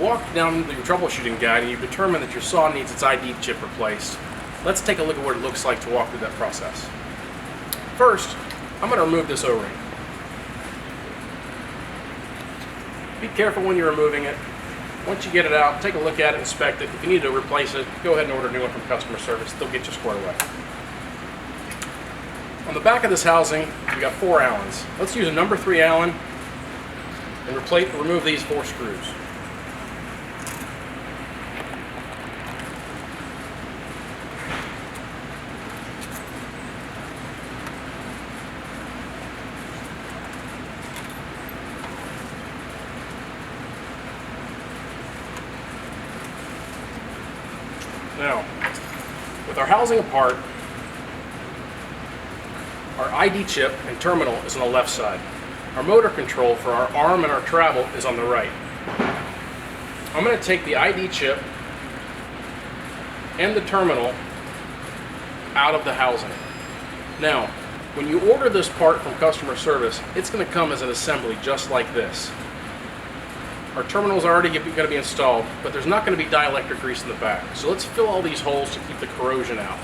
walked down your troubleshooting guide and you've determined that your saw needs its ID chip replaced, let's take a look at what it looks like to walk through that process. First, I'm going to remove this O-ring. Be careful when you're removing it. Once you get it out, take a look at it, inspect it. If you need to replace it, go ahead and order a new one from customer service. They'll get you squared away. On the back of this housing, we got 4 Allens. Let's use a number 3 Allen and remove these 4 screws. Now, with our housing apart, our ID chip and terminal is on the left side. Our motor control for our arm and our travel is on the right. I'm going to take the ID chip and the terminal out of the housing. Now, when you order this part from customer service, it's going to come as an assembly just like this. Our terminal is already going to be installed, but there's not going to be dielectric grease in the back. So let's fill all these holes to keep the corrosion out.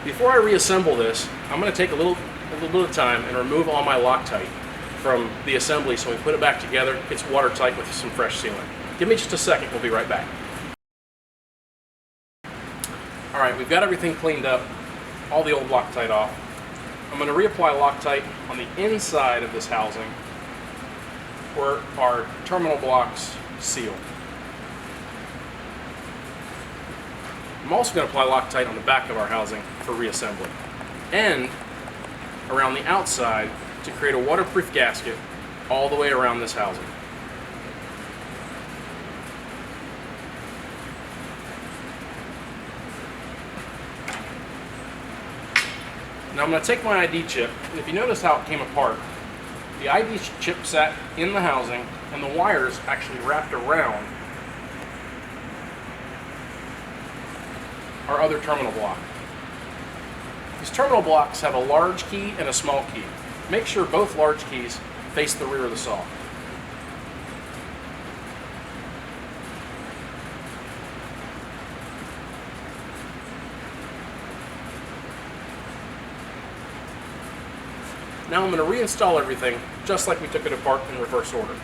Before I reassemble this, I'm going to take a little bit of time and remove all my Loctite from the assembly so we put it back together. It's watertight with some fresh sealant. Give me just a second, we'll be right back. Alright, we've got everything cleaned up, all the old Loctite off. I'm going to reapply Loctite on the inside of this housing where our terminal blocks seal. I'm also going to apply Loctite on the back of our housing for reassembly and around the outside to create a waterproof gasket all the way around this housing. Now I'm going to take my ID chip, and if you notice how it came apart, the ID chip sat in the housing and the wires actually wrapped around our other terminal block. These terminal blocks have a large key and a small key. Make sure both large keys face the rear of the saw. Now I'm going to reinstall everything just like we took it apart in reverse order.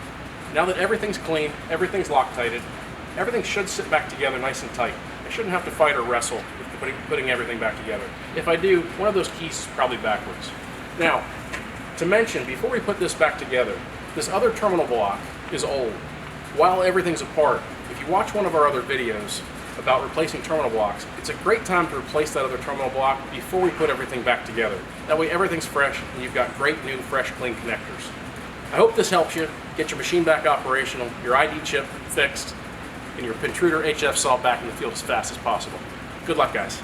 Now that everything's clean, everything's Loctited, everything should sit back together nice and tight. I shouldn't have to fight or wrestle with putting everything back together. If I do, one of those keys is probably backwards. Now, to mention, before we put this back together, this other terminal block is old. While everything's apart, if you watch one of our other videos about replacing terminal blocks, it's a great time to replace that other terminal block before we put everything back together. That way everything's fresh and you've got great new fresh clean connectors. I hope this helps you get your machine back operational, your ID chip fixed, and your Pentruder HF saw back in the field as fast as possible. Good luck, guys.